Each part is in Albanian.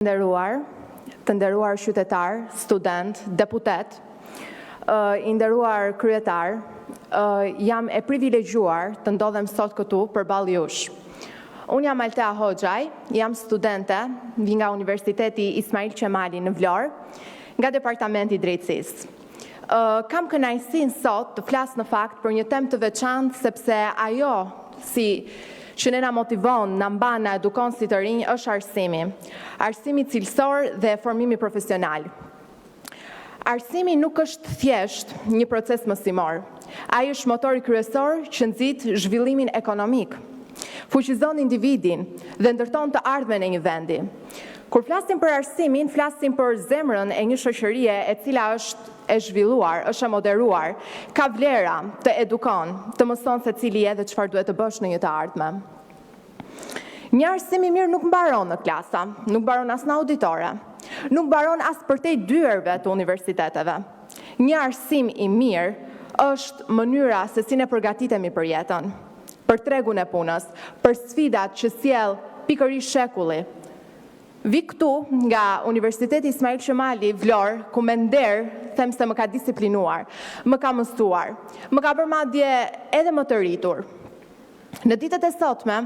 Të nderuar qytetar, student, deputet, i nderuar kryetar, jam e privilegjuar të ndodhem sot këtu përballë jush. Unë jam Altea Hoxhaj, jam studente, vi nga Universiteti Ismail Qemali në Vlorë, nga Departamenti i Drejtësisë. Kam kënaqësinë sot të flas në fakt për një temë të veçantë sepse ajo që ne na motivon, na mban, na edukon si të rinj është arsimi cilësor dhe formimi profesional. Arsimi nuk është thjesht një proces mësimor. Ai është motori kryesor që nxit zhvillimin ekonomik, fuqizon individin dhe ndërton të ardhmen e një vendi. Kur flasim për arsimin, flasim për zemrën e një shoqërie e cila është e zhvilluar, është e moderuar, ka vlera, të edukon, të mëson se cili je dhe çfarë duhet të bësh në një të ardhme. Një arsim i mirë nuk mbaron në klasa, nuk mbaron as në auditore, nuk mbaron as përtej dyerve të universiteteve. Një arsim i mirë është mënyra se si ne përgatitemi për jetën, për tregun e punës, për sfidat që sjell pikërisht shekulli. Vi këtu nga Universiteti Ismail Qemali Vlorë, ku me nder them se më ka disiplinuar, më ka mësuar, më ka bërë madje edhe më të rritur. Në ditët e sotme,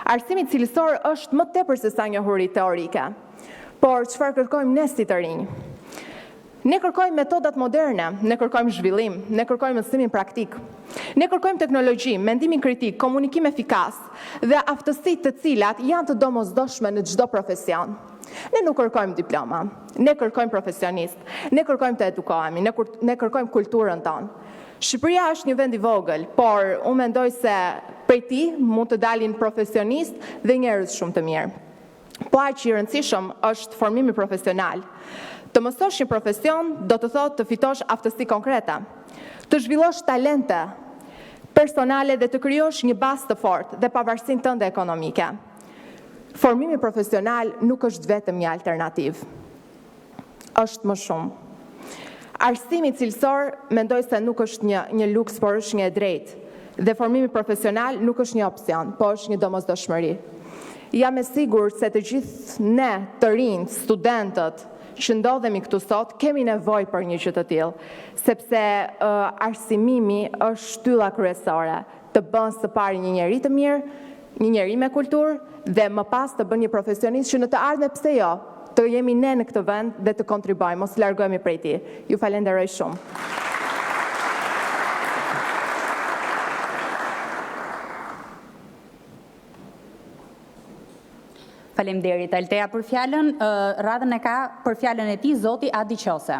arsimi cilësor është më tepër se sa njohuri teorike. Por çfarë kërkojmë ne si të rinj? Ne kërkojmë metodat moderne, ne kërkojmë zhvillim, ne kërkojmë mësimin praktik. Ne kërkojmë teknologji, mendimin kritik, komunikim efikas dhe aftësitë të cilat janë të domosdoshme në çdo profesion. Ne nuk kërkojmë diploma, ne kërkojmë profesionist, ne kërkojmë të edukohemi, ne kërkojmë kulturën tonë. Shqipëria është një vend i vogël, por unë mendoj se prej tij mund të dalin profesionist dhe njerëz shumë të mirë. Po aq i rëndësishëm është formimi profesional. Të mësosh një profesion do të thotë të fitosh aftësi konkrete, të zhvillosh talente personale dhe të krijosh një bazë të fortë dhe pavarësinë tënde ekonomike. Formimi profesional nuk është vetëm një alternativë. Është më shumë. Arsimi cilësor mendoj se nuk është një luks, por është një e drejtë. Dhe formimi profesional nuk është një opsion, po është një domosdoshmëri. Jam e sigurt se të gjithë ne, të rinj, studentët që ndodhemi këtu sot, kemi nevojë për një gjë të tillë, sepse arsimimi është shtylla kryesore, të bën së pari një njeri të mirë, një njeri me kulturë dhe më pas të bën një profesionist që në të ardhmen pse jo, të jemi ne në këtë vend dhe të kontribuojmë, mos largohemi prej tij. Ju falenderoj shumë. Faleminderit Altea për fjalën, radhën e ka për fjalën e tij zoti Adi Qose.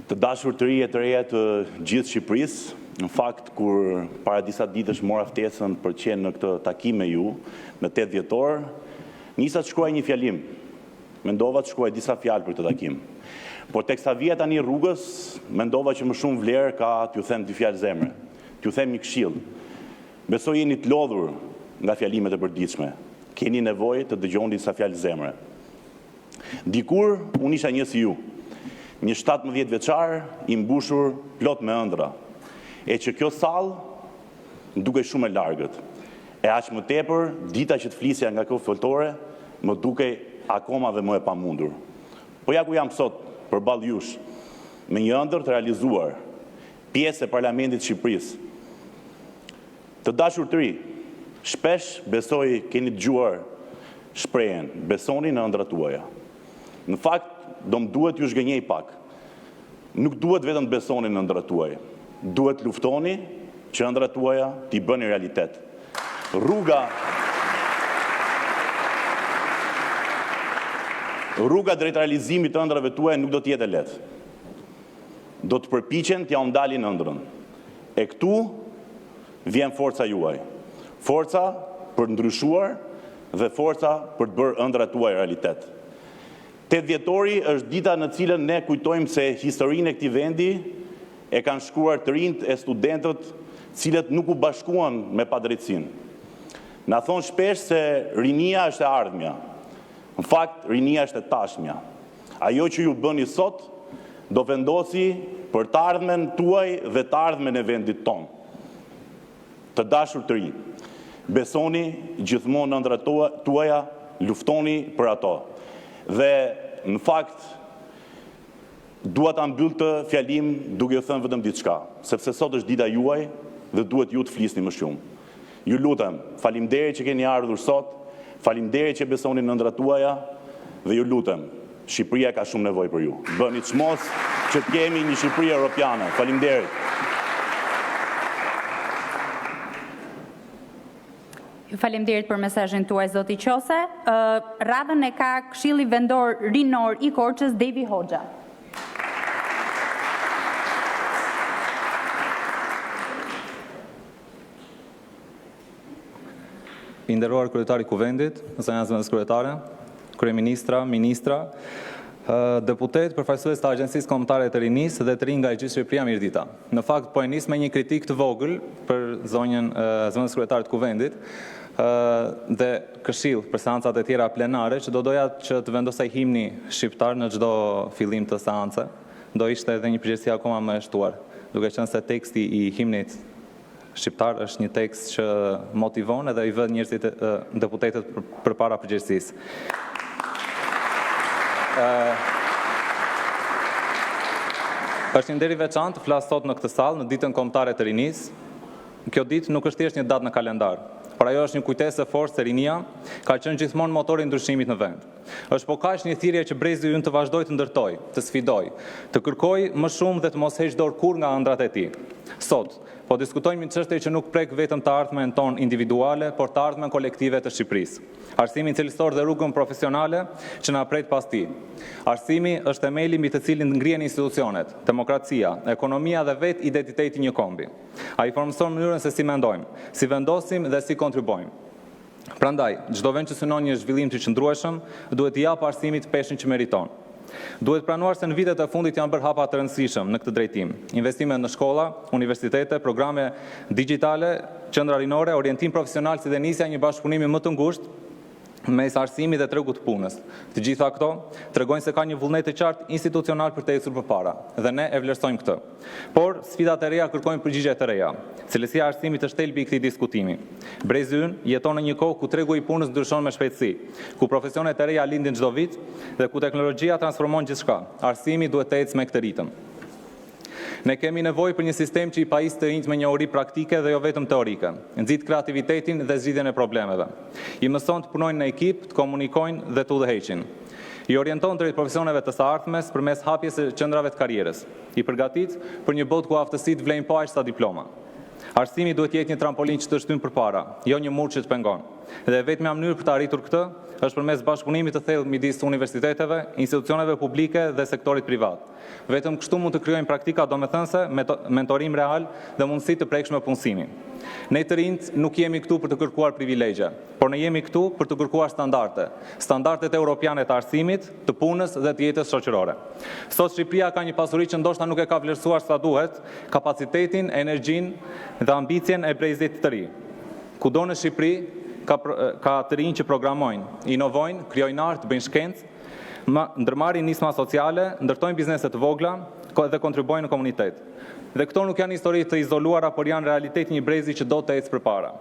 Të dashur të rinj e të reja të gjithë Shqipërisë, në fakt kur para disa ditësh mora ftesën për të qenë në këtë takim me ju, në 8 dhjetor, nisa të shkruaj një fjalim. Mendova të shkruaj disa fjalë për këtë takim. Por teksa vija tani rrugës, mendova që më shumë vlerë ka t'ju them 2 fjalë zemre, t'ju them një këshill. Besoj jeni të lodhur nga fjalimet e përditshme. Keni nevojë të dëgjoni disa fjalë zemre. Dikur unë isha një si ju, një 17 vjeçar i mbushur plot me ëndra, e që kjo sallë më dukej shumë e largët. E aq më tepër, dita që të flisja nga kjo foltore më dukej akoma dhe më e pamundur. Po ja ku jam sot, përballë jush, me një ëndër të realizuar, pjesë e Parlamentit të Shqipërisë. Të dashur të rinj, shpesh besoj keni dëgjuar shprehjen, besoni në ëndrat tuaja. Në fakt, do më duhet ju zhgënjej pak. Nuk duhet vetëm të besoni në ëndrat tuaja, duhet luftoni që ëndrat tuaja t'i bëni realitet. Rruga drejt realizimit të ëndrave tuaja nuk do të jetë e lehtë. Do të përpiqen t'ja ndalin ëndrrën. E këtu vjen forca juaj. Forca për ndryshuar dhe forca për të bërë ëndrat tuaja realitet. 8 dhjetori është dita në cilën ne kujtojmë se historinë e këtij vendi e kanë shkruar të rinjt e studentët, cilët nuk u bashkuan me padrejtësinë. Na thonë shpesh se rinia është e ardhmja. Në fakt, rinia është e tashmja. Ajo që ju bëni sot, do vendosi për të ardhmen tuaj dhe të ardhmen e vendit tonë. Të dashur të rinj, besoni gjithmonë në ëndrat tuaja, luftoni për ato. Dhe në fakt dua ta mbyll të fjalim duke thënë vetëm diçka, sepse sot është dita juaj dhe duhet ju të flisni më shumë. Ju lutem, faleminderit që keni ardhur sot, faleminderit që besoni në ëndrat tuaja dhe ju lutem, Shqipëria ka shumë nevojë për ju. Bëni çmos që të kemi një Shqipëri europiane. Faleminderit. Ju faleminderit për mesazhin tuaj zoti Qose. Radhën e ka Këshilli Vendor Rinor i Korçës, Devi Hoxha. I nderuar kryetari i Kuvendit, zonja zëvendës kryetare, kryeministra, ministra, deputet, përfaqësues të Agjencisë Kombëtare të Rinisë dhe të rinj nga e gjithë Shqipëria, mirëdita. Në fakt po e nis me një kritik të vogël për zonjën zëvendës kryetare të Kuvendit dhe këshill për seancat e tjera plenare, që do doja që të vendosej himni shqiptar në çdo fillim të seance, do ishte edhe një përgjegjësi akoma më e shtuar, duke qenë se teksti i himnit shqiptar është një tekst që motivon edhe i vë njerëzit deputetët përpara përgjegjësisë. Është një nder i veçantë të flas sot në këtë sallë në ditën kombëtare të rinisë. Kjo ditë nuk është thjesht një datë në kalendar, por ajo është një kujtesë e fortë se rinia ka qenë gjithmonë motori i ndryshimit në vend. Është po kaq një thirrje që brezi ynë të vazhdojë të ndërtojë, të sfidojë, të kërkojë më shumë dhe të mos heqë dorë kurrë nga ëndrat e tij. Sot po diskutojmë një çështje që nuk prek vetëm të ardhmen tonë individuale, por të ardhmen kolektive të Shqipërisë. Arsimin cilësor dhe rrugën profesionale që na pret pas tij. Arsimi është themeli mbi të cilin ngrihen institucionet, demokracia, ekonomia dhe vetë identiteti një kombi. Ai formson mënyrën se si mendojmë, si vendosim dhe si kontribuojmë. Prandaj, çdo vend që synon një zhvillim të qëndrueshëm, duhet t'i japë arsimit peshin që meriton. Duhet pranuar se në vitet e fundit janë bërë hapa të rëndësishëm në këtë drejtim. Investime në shkolla, universitete, programe digjitale, qendra rinore, orientim profesional si dhe nisja një bashkëpunimi më të ngushtë mes arsimit dhe tregut të punës. Të gjitha këto tregojnë se ka një vullnet të qartë institucional për të ecur përpara, dhe ne e vlerësojmë këtë. Por sfidat e reja kërkojnë përgjigje të reja. Cilësia e arsimit është thelbi i këtij diskutimi. Brezi ynë jeton në një kohë ku tregu i punës ndryshon me shpejtësi, ku profesionet e reja lindin çdo vit dhe ku teknologjia transformon gjithçka. Arsimi duhet të ecë me këtë ritëm. Ne kemi nevojë për një sistem që i pajisë të rinjt me njohuri praktike dhe jo vetëm teorike, nxit kreativitetin dhe zgjidhjen e problemeve. I mëson të punojnë në ekip, të komunikojnë dhe të udhëheqin. I orienton drejt profesioneve të së ardhmes përmes hapjes së qendrave të karrierës. I përgatit për një botë ku aftësitë vlejnë po aq sa diploma. Arsimi duhet jetë një trampolin që të shtyn përpara, jo një mur që të pengon. Dhe vetmja mënyrë për të arritur këtë është përmes bashkëpunimit të thellë midis universiteteve, institucioneve publike dhe sektorit privat. Vetëm kështu mund të krijojmë praktika domethënëse, mentorim real dhe mundësi të prekshme punësimi. Ne të rinjt nuk jemi këtu për të kërkuar privilegje, por ne jemi këtu për të kërkuar standarde. Standardet europiane të arsimit, të punës dhe të jetës shoqërore. Sot Shqipëria ka një pasuri që ndoshta nuk e ka vlerësuar sa duhet, kapacitetin, energjinë dhe ambicien e brezit të ri. Kudo në Shqipëri ka të rinj që programojnë, inovojnë, krijojnë art, bëjnë shkencë, ndërmarrin nisma sociale, ndërtojnë biznese të vogla dhe kontribuojnë në komunitet. Dhe këto nuk janë histori të izoluara, por janë realitet një brezi që do të ecë përpara.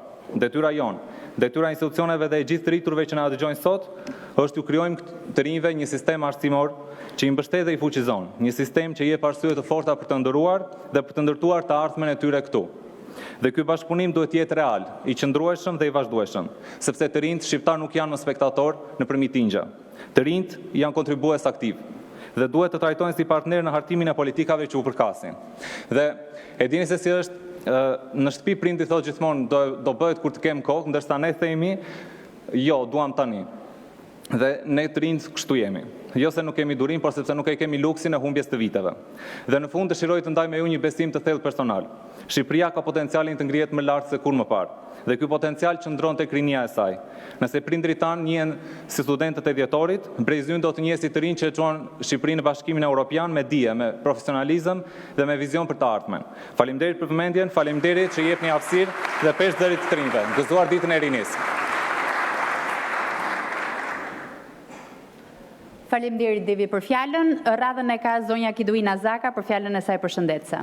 Detyra jonë, detyra institucioneve dhe e gjithë të rriturve që na dëgjojnë sot, është t'ju krijojmë të rinjve një sistem arsimor që i mbështet dhe i fuqizon, një sistem që jep arsye të forta për të ndëruar dhe për të ndërtuar të ardhmen e tyre këtu. Dhe ky bashkëpunim duhet të jetë real, i qëndrueshëm dhe i vazhdueshëm, sepse të rinjt shqiptar nuk janë më spektator nëpër mitingje. Të rinjt janë kontribues aktiv dhe duhet të trajtojnë si partner në hartimin e politikave që u përkasin. Dhe e dini se si është, në shtëpi prindi thotë gjithmonë do bëhet kur të kem kohë, ndërsa ne themi jo, duam tani. Dhe ne të rinjt kështu jemi. Jo se nuk kemi durim, por sepse nuk e kemi luksin e humbjes të viteve. Dhe në fund dëshiroj të ndaj me ju një besim të thellë personal. Shqipëria ka potencialin të ngrihet më lart se kur më parë. Dhe ky potencial qëndron tek rinia e saj. Nëse prindrit tanë njihen si studentët e dhjetorit, brezi ynë do të njihej si të rinj që e çon Shqipërinë në Bashkimin Evropian me dije, me profesionalizëm dhe me vizion për të ardhmen. Faleminderit për vëmendjen, faleminderit që jepni hapësirë dhe peshë dërit të rinjve. Gëzuar ditën e rinisë. Faleminderit Devi për fjalën. Radhën e ka zonja Kiduina Zaka për fjalën e saj përshëndetëse.